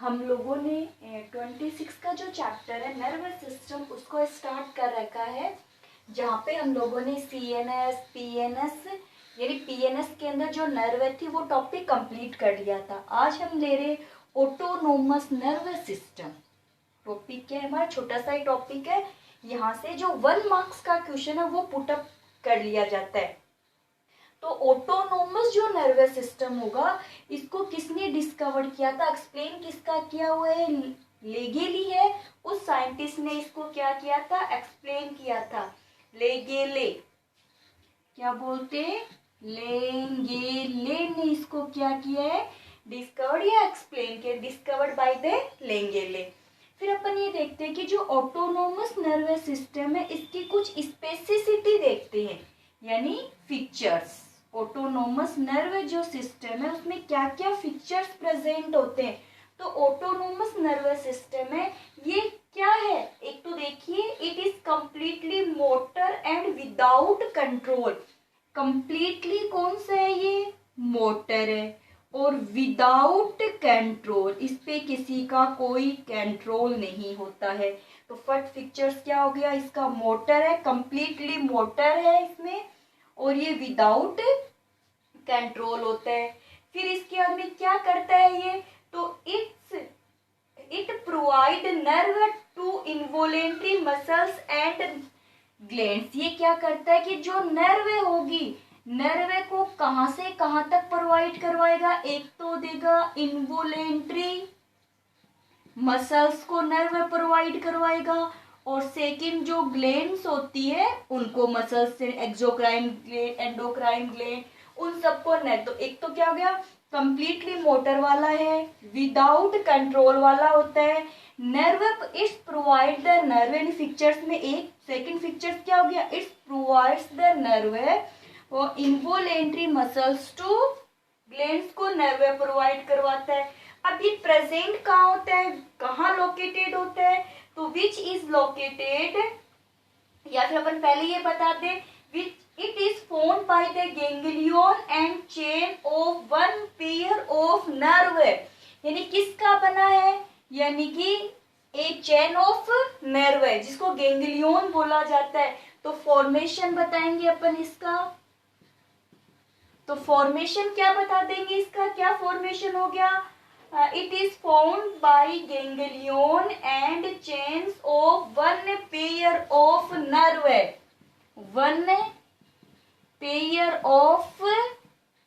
हम लोगों ने 26 का जो चैप्टर है नर्वस सिस्टम उसको स्टार्ट कर रखा है, जहाँ पे हम लोगों ने CNS PNS यानी PNS के अंदर जो नर्व थी वो टॉपिक कंप्लीट कर लिया था। आज हम ले रहे ऑटोनोमस नर्वस सिस्टम। टॉपिक क्या है हमारा, छोटा सा ही टॉपिक है। यहाँ से जो 1 मार्क्स का क्वेश्चन है वो पुटअप कर लिया जाता है। तो ऑटोनोमस जो नर्वस सिस्टम होगा इसको किसने डिस्कवर किया था, एक्सप्लेन किसका किया हुआ है, लेगेली है। उस साइंटिस्ट ने इसको क्या किया था, एक्सप्लेन किया था। लेगेले क्या बोलते हैं, लेंगेले ने इसको क्या किया है, डिस्कवर्ड या एक्सप्लेन किया, डिस्कवर्ड बाय द लेंगेले। फिर अपन ये देखते हैं कि जो ऑटोनोमस नर्वस सिस्टम है इसकी कुछ स्पेसिसिटी देखते हैं, यानी फीचर्स। ऑटोनोमस नर्व जो सिस्टम है उसमें क्या क्या फीचर्स प्रेजेंट होते हैं। तो ऑटोनोमस नर्वस सिस्टम है ये क्या है, एक तो देखिए it is completely motor and without control. Completely कौन सा है, ये मोटर है, और विदाउट कंट्रोल, इस पे किसी का कोई कंट्रोल नहीं होता है। तो फर्स्ट फीचर्स क्या हो गया, इसका मोटर है, कंप्लीटली मोटर है इसमें, और ये विदाउट कंट्रोल होता है। फिर इसके बाद में क्या करता है ये, तो it provide nerve to involuntary muscles and glands. ये क्या करता है कि जो नर्व होगी, नर्व को कहां से कहां तक प्रोवाइड करवाएगा, एक तो देगा इनवॉलेंटरी मसल्स को नर्व प्रोवाइड करवाएगा, और सेकंड जो ग्लैंड्स होती है उनको मसल्स से, एक्सोक्राइन ग्लैंड, एंडोक्राइन ग्लैंड, उन सबको नर्व। तो एक तो क्या हो गया, कंप्लीटली मोटर वाला है, विदाउट कंट्रोल वाला होता है। Nerve it's provide the nerve, in features में एक सेकंड फीचर्स क्या हो गया, इट्स प्रोवाइड्स द नर्व वो इनवॉलेंटरी मसल्स टू ग्लैंड्स को नर्व प्रोवाइड करवाता है। अब ये प्रेजेंट कहाँ होता है, कहाँ लोकेटेड होता है, तो विच इज लोकेटेड, या फिर अपन पहले ये बता दें, which it is formed by the ganglion and chain of one pair of nerve. यानी किसका बना है, यानी कि एक चेन ऑफ नर्व है जिसको गैंग्लियन बोला जाता है। तो फॉर्मेशन बताएंगे अपन इसका, तो फॉर्मेशन क्या बता देंगे इसका, क्या फॉर्मेशन हो गया, it is formed by ganglion and chains of one pair of nerve, one pair of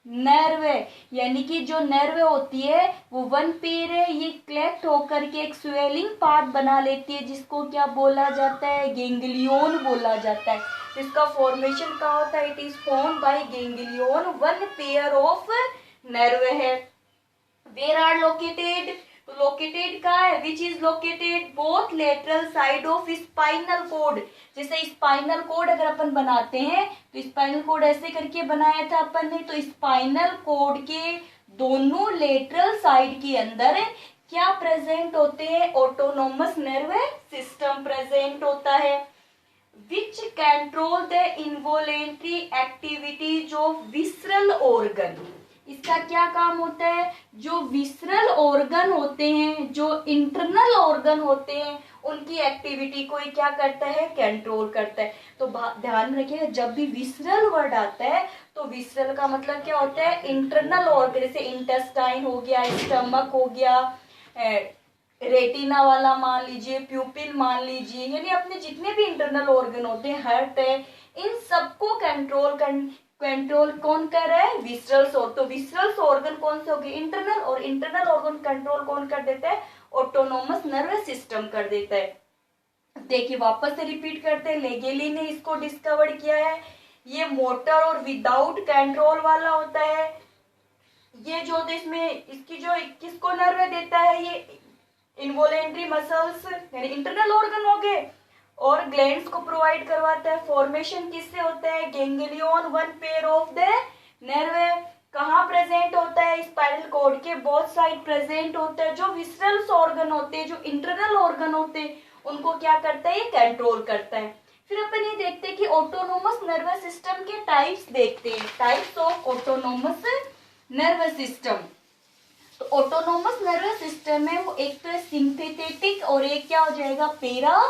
nerve है, यानी कि जो नर्व होती है वो वन पेयर है, ये कलेक्ट होकर के एक स्वेलिंग पार्ट बना लेती है जिसको क्या बोला जाता है, गैंग्लियन बोला जाता है। तो इसका फॉर्मेशन क्या होता है, it is formed by ganglion, one pair of nerve है। वेयर आर लोकेटेड, तो लोकेटेड कहाँ है, which is located both lateral side of spinal cord. जैसे स्पाइनल कोड अगर अपन बनाते हैं तो स्पाइनल कोड ऐसे करके बनाया था अपन ने, तो स्पाइनल कोड के दोनों लेटरल साइड के अंदर क्या प्रेजेंट होते हैं, ऑटोनोमस नर्व सिस्टम प्रेजेंट होता है। Which control the involuntary activities of visceral organ. इसका क्या काम होता है, जो विसरल ऑर्गन होते हैं, जो इंटरनल ऑर्गन होते हैं, उनकी एक्टिविटी को ये क्या करता है, कंट्रोल करता है। तो ध्यान में रखिएगा जब भी विसरल वर्ड आता है तो विसरल का मतलब क्या होता है, इंटरनल ऑर्गन, जैसे इंटेस्टाइन हो गया, स्टमक हो गया, रेटिना वाला मान लीजिए, प्यूपिल मान लीजिए, यानी अपने जितने भी इंटरनल ऑर्गन होते हैं, हार्ट है, इन सबको कंट्रोल कौन कर रहा है, विसरल्स। तो विसरल्स ऑर्गन कौन से हो गए, इंटरनल, और इंटरनल ऑर्गन कंट्रोल कौन कर देता है, ऑटोनोमस नर्वस सिस्टम कर देता है। देखिए वापस से रिपीट करते हैं, लेगेली ने इसको डिस्कवर किया है। ये मोटर और विदाउट कंट्रोल वाला होता है। ये जो इसमें इसकी जो किसको नर्व देता है, ये इनवॉलेंटरी मसल्स यानी इंटरनल ऑर्गन हो गए, और ग्लैंड्स को प्रोवाइड करवाता है। फॉर्मेशन किससे होता है, ganglion, one pair of the nerve. कहाँ प्रेजेंट होता है, स्पाइनल कॉर्ड के बोथ साइड प्रेजेंट होता है। जो विसरल्स ऑर्गन होते हैं, जो इंटरनल ऑर्गन होते हैं, उनको क्या करता है, ये कंट्रोल करता है। फिर अपन ये देखते हैं कि ऑटोनोमस नर्वस सिस्टम के टाइप्स देखते हैं, types of autonomous nervous system. तो ऑटोनोमस नर्वस सिस्टम है वो एक तो है सिंपैथेटिक और एक क्या हो जाएगा पैरा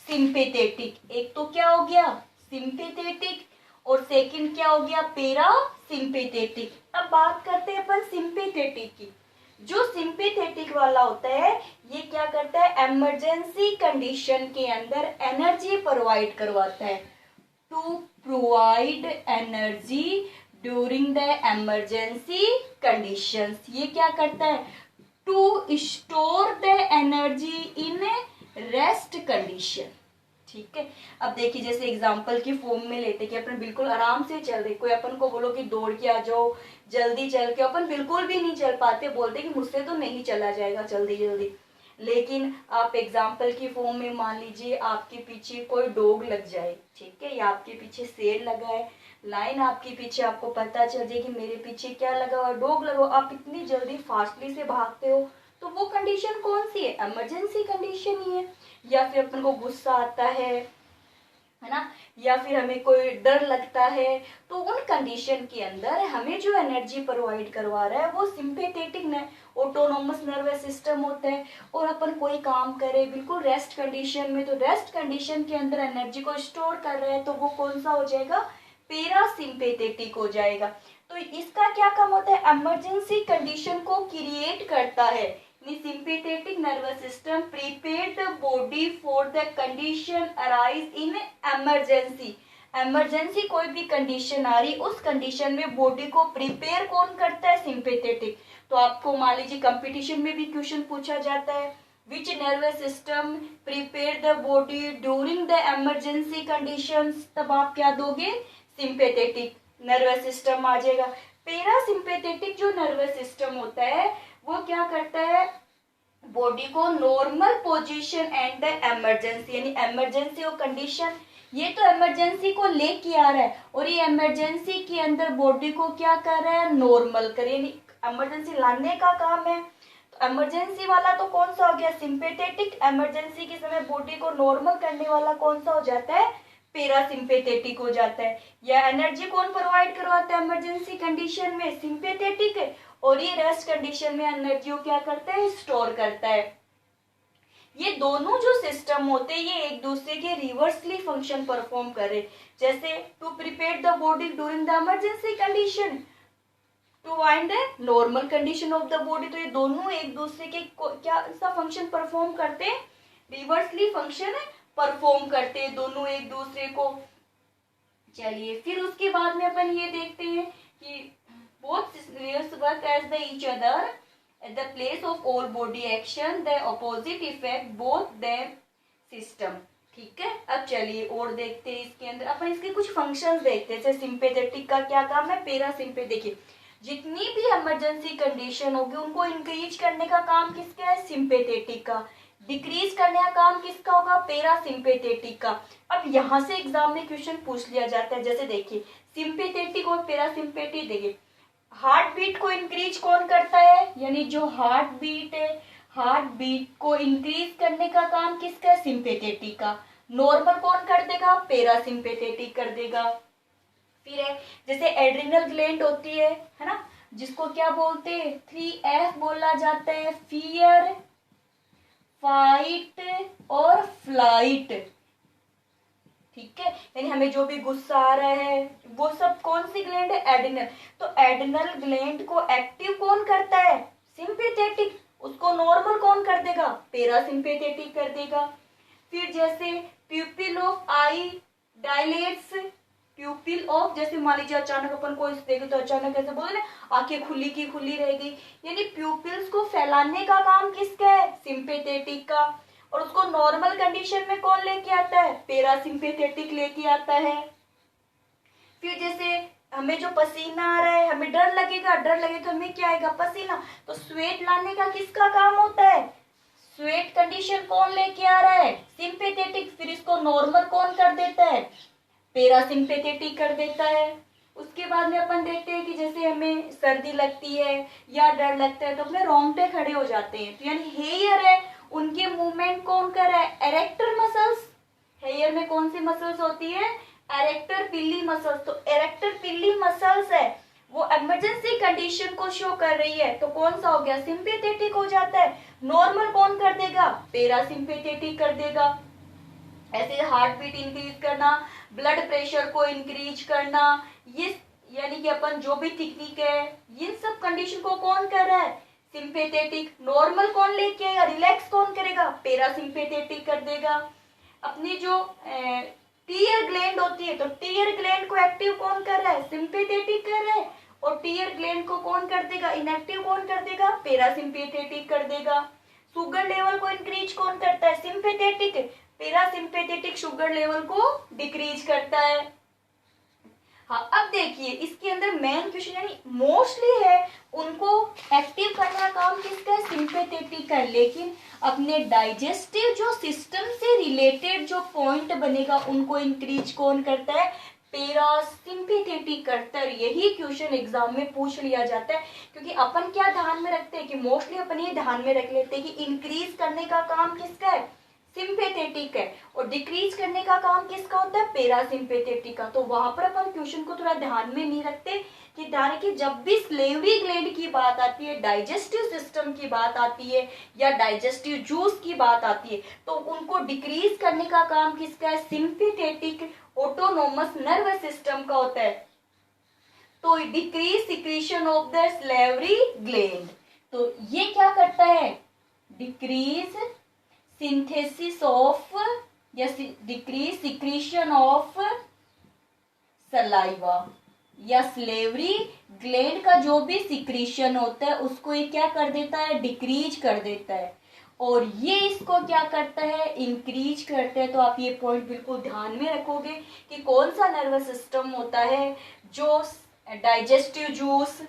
सिंपैथेटिक। एक तो क्या हो गया सिंपैथेटिक और सेकंड क्या हो गया पैरा सिंपैथेटिक। अब बात करते हैं अपन सिंपैथेटिक की। जो सिंपैथेटिक वाला होता है ये क्या करता है इमरजेंसी कंडीशन के अंदर एनर्जी प्रोवाइड करवाता है। To provide energy during the emergency conditions. ये क्या करता है to store the energy in rest condition. ठीक है। अब देखिए जैसे एग्जांपल की फॉर्म में लेते कि अपन बिल्कुल आराम से चल रहे, कोई अपन को बोलो कि दौड़ के आ जाओ जल्दी चल के, अपन बिल्कुल भी नहीं चल पाते, बोलते कि मुझसे तो नहीं चला जाएगा जल्दी जल्दी। लेकिन आप एग्जाम्पल की फॉर्म में मान लीजिए आपके पीछे कोई डॉग लग जाए, ठीक है, या आपके पीछे शेर लगा है, लाइन आपके पीछे, आपको पता चल जाए कि मेरे पीछे क्या लगा हुआ डॉग लगा हुआ, आप इतनी जल्दी फास्टली से भागते हो, तो वो कंडीशन कौन सी है इमरजेंसी कंडीशन ही है। या फिर अपन को गुस्सा आता है ना, या फिर हमें कोई डर लगता है, तो उन कंडीशन के अंदर हमें जो एनर्जी प्रोवाइड करवा रहा है वो सिंपैथेटिक ऑटोनोमस नर्वस सिस्टम होता है। और अपन कोई काम करे बिल्कुल रेस्ट कंडीशन में, तो रेस्ट कंडीशन के अंदर एनर्जी को स्टोर कर रहे हैं, तो वो कौन सा हो जाएगा पैरासिम्पैथेटिक हो जाएगा। तो इसका क्या काम होता है इमरजेंसी कंडीशन को क्रिएट करता है। Sympathetic nervous system prepare the body for the condition arise in emergency. Emergency कोई भी कंडीशन आ रही, उस कंडीशन में बॉडी को प्रिपेयर कौन करता है सिंपैथेटिक। तो आपको मान लीजिए कंपटीशन में भी क्वेश्चन पूछा जाता है which nervous system prepare the body during the emergency conditions, तब आप क्या दोगे सिंपैथेटिक नर्वस सिस्टम आ जाएगा। पैरासिम्पैथेटिक जो नर्वस सिस्टम होता है वो क्या करता है बॉडी को normal position and the emergency, यानी इमरजेंसी और कंडीशन, ये तो इमरजेंसी को लेके आ रहा है और ये इमरजेंसी के अंदर बॉडी को क्या कर रहा है नॉर्मल कर, यानी इमरजेंसी लाने का काम है। तो इमरजेंसी वाला तो कौन सा हो गया सिंपैथेटिक, इमरजेंसी के समय बॉडी को नॉर्मल करने वाला कौन सा हो जाता है पैरासिम्पैथेटिक हो जाता है। या एनर्जी कौन प्रोवाइड करवाता है इमरजेंसी कंडीशन में सिंपैथेटिक है, और ये रेस्ट कंडीशन में एनर्जी को क्या करता है स्टोर करता है। ये दोनों जो सिस्टम होते हैं ये एक दूसरे के रिवर्सली फंक्शन परफॉर्म करे। जैसे to prepare the body during the emergency condition to find the normal condition of the body, तो ये दोनों एक दूसरे के क्या सा फंक्शन परफॉर्म करते हैं रिवर्सली फंक्शन परफॉर्म करते हैं दोनों एक दूसरे को। चलिए फिर उसके बाद में अपन ये देखते हैं कि both spheres work as the each other at the place of all body action, the opposite effect both them system। ठीक है। अब चलिए और देखते हैं इसके अंदर अपन इसके कुछ फंक्शंस देखते हैं। जैसे सिंपैथेटिक का क्या काम है पैरासिम्पैथेटिक, देखिए जितनी भी इमरजेंसी कंडीशन होगी उनको इंक्रीज करने का काम किसका है सिंपैथेटिक का, डिक्रीज करने का काम किसका होगा पैरासिम्पैथेटिक का। अब यहाँ से एग्जाम में क्वेश्चन पूछ लिया जाता है, जैसे देखिए सिंपैथेटिक और पैरासिम्पैथेटिक, देखिए हार्ट बीट को इंक्रीज कौन करता है, यानी जो हार्ट बीट है हार्ट बीट को इंक्रीज करने का काम किसका है सिंपैथेटिक का, नॉर्मल कौन कर देगा पैरासिम्पैथेटिक कर देगा। फिर है जैसे एड्रिनल ग्लैंड होती है ना, जिसको क्या बोलते हैं 3F बोला जाता है, फियर फाइट और फ्लाइट। ठीक है, यानी हमें जो भी गुस्सा आ रहा है वो सब कौन सी ग्लैंड है एड्रिनल, तो एड्रिनल ग्लैंड को एक्टिव कौन करता है सिंपैथेटिक, उसको नॉर्मल कौन कर देगा पैरासिम्पैथेटिक कर देगा। फिर जैसे प्यूपिल ऑफ आई डायलेट्स, प्यूपिल ऑफ जैसे मान लीजिए अचानक अपन को देखे तो अचानक ऐसे बोले ना आंखें खुली की खुली रह गई, यानी प्यूपिल्स को फैलाने का काम किसका है सिंपैथेटिक का, और उसको नॉर्मल कंडीशन में कौन लेके आता है पैरासिम्पैथेटिक लेके आता है। फिर जैसे हमें जो पसीना आ रहा है हमें डर लगेगा, डर लगे तो हमें क्या आएगा पसीना, तो स्वेट लाने का किसका काम होता है स्वेट कंडीशन कौन लेके आ रहा है सिंपैथेटिक, फिर इसको नॉर्मल कौन कर देता है पैरासिम्पैथेटिक कर देता है। उसके बाद में अपन देखते हैं कि जैसे हमें सर्दी लगती है या डर लगता है तो अपने रोंगटे खड़े हो जाते हैं, तो यानी हेयर है उनके मूवमेंट कौन कर रहा है एरेक्टर मसल्स, हेयर में कौन सी मसल्स होती है एरेक्टर पिल्ली मसल्स, तो एरेक्टर पिल्ली मसल्स है वो इमरजेंसी कंडीशन को शो कर रही है, तो कौन सा हो गया, सिंपैथेटिक हो जाता है। नॉर्मल कौन कर देगा, पैरासिम्पैथेटिक कर देगा। ऐसे हार्ट बीट इंक्रीज करना, ब्लड प्रेशर को इंक्रीज करना, ये यानी कि अपन जो भी टेक्निक है, इन सब कंडीशन को कौन कर रहा है, सिंपैथेटिक। नॉर्मल कौन लेके आएगा, रिलैक्स कौन करेगा, पैरासिम्पैथेटिक कर देगा। अपनी जो टीयर ग्लैंड होती है, तो टीयर ग्लैंड को एक्टिव कौन कर रहा है, सिंपैथेटिक कर रहा है, और टीयर ग्लैंड को कौन कर देगा, इनएक्टिव कौन कर देगा, पैरासिम्पैथेटिक कर देगा। शुगर लेवल को इंक्रीज कौन करता है, सिंपैथेटिक, पैरासिम्पैथेटिक शुगर लेवल को डिक्रीज करता है। हाँ, अब देखिए इसके अंदर मेन क्वेश्चन यानी मोस्टली है उनको एक्टिव करने का काम किसका है, सिंपैथेटिक का, लेकिन अपने डाइजेस्टिव जो सिस्टम से रिलेटेड जो पॉइंट बनेगा उनको इंक्रीज कौन करता है, पैरासिम्पैथेटिक करता है। यही क्वेश्चन एग्जाम में पूछ लिया जाता है, क्योंकि अपन क्या ध्यान में रखते हैं कि मोस्टली अपन ये ध्यान में रख लेते हैं कि इंक्रीज करने का काम किसका है, सिंपैथेटिक है, और डिक्रीज करने का काम किसका होता है, पैरासिम्पैथेटिक का। तो वहां पर अपन क्वेश्चन को थोड़ा ध्यान में नहीं रखते कि ध्यान रखिए जब भी स्लेवरी ग्लैंड की बात आती है, डाइजेस्टिव सिस्टम की बात आती है, या डाइजेस्टिव जूस की बात आती है, तो उनको डिक्रीज करने का काम किसका है, सिंपैथेटिक ऑटोनोमस नर्वस सिस्टम का होता है। तो decrease secretion of the salivary gland, तो ये क्या करता है, डिक्रीज सिंथेसिस ऑफ या डिक्रीज सिक्रीशन ऑफ सलाइवा, या स्लेवरी ग्लैंड का जो भी सिक्रीशन होता है उसको ये क्या कर देता है, डिक्रीज कर देता है, और ये इसको क्या करता है, इंक्रीज करता है। तो आप ये पॉइंट बिल्कुल ध्यान में रखोगे कि कौन सा नर्वस सिस्टम होता है जो डाइजेस्टिव जूस,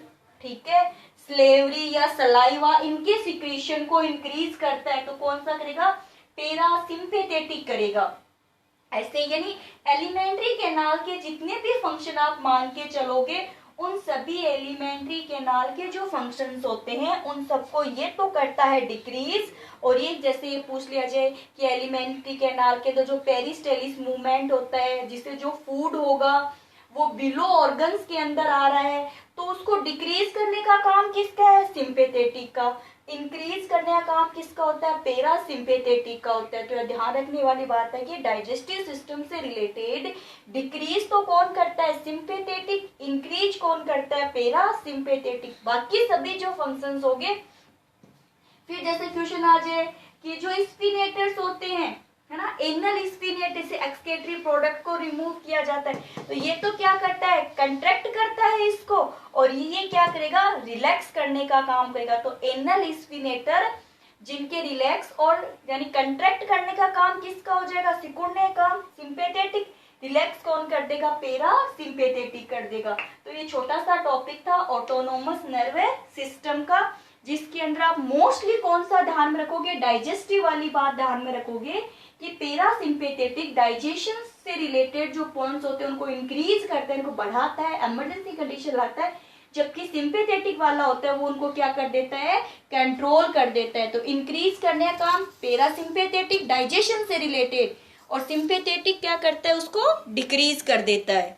ठीक है, स्लेवरी या सलाइवा, इनके सिक्रीशन को इंक्रीज करता है, तो कौन सा करेगा, पैरासिम्पैथेटिक करेगा। ऐसे यानी एलिमेंट्री कैनाल के जितने भी फंक्शन आप मान के चलोगे, उन सभी एलिमेंट्री कैनाल के जो फंक्शंस होते हैं उन सबको ये तो करता है डिक्रीज। और ये जैसे ये पूछ लिया जाए कि एलिमेंट्री कैनाल के तो जो पेरिस्टेलिस मूवमेंट होता है, जिससे जो फूड होगा वो बिलो ऑर्गन्स के अंदर आ रहा है, तो उसको डिक्रीज करने का काम किसका है, सिंपैथेटिक का। इंक्रीज करने का काम किसका होता है, पैरासिम्पैथेटिक का होता है। तो यह ध्यान रखने वाली बात है कि डाइजेस्टिव सिस्टम से रिलेटेड डिक्रीज तो कौन करता है, सिंपैथेटिक, इंक्रीज कौन करता है, पैरासिम्पैथेटिक। बाकी सभी जो फंक्शंस होंगे, फिर जैसे क्वेश्चन आ जाए कि जो स्पिनेटर्स होते हैं, है ना, एनल स्पिनेटर से एक्सक्रीटरी प्रोडक्ट को रिमूव किया जाता है, तो ये तो क्या करता है, कंट्रैक्ट करता है इसको, और ये क्या करेगा, रिलैक्स करने का काम करेगा। तो एनल स्पिनेटर जिनके रिलैक्स और यानी कंट्रैक्ट करने का काम किसका हो जाएगा, सिकुड़ने का काम सिंपैथेटिक, रिलैक्स कौन कर देगा, पैरासिम्पैथेटिक कर देगा। तो ये छोटा सा टॉपिक था ऑटोनोमस नर्वस सिस्टम का, जिसके अंदर आप मोस्टली कौन सा ध्यान में रखोगे, डाइजेस्टिव वाली बात ध्यान में रखोगे कि पैरासिम्पैथेटिक डाइजेशन से रिलेटेड जो पॉइंट्स होते हैं उनको इंक्रीज करता है, उनको बढ़ाता है, इमरजेंसी कंडीशन लाता है, जबकि सिंपैथेटिक वाला होता है वो उनको क्या कर देता है, कंट्रोल कर देता है। तो इंक्रीज करने का काम पैरासिम्पैथेटिक डाइजेशन से रिलेटेड, और सिंपैथेटिक क्या करता है, उसको डिक्रीज कर देता है।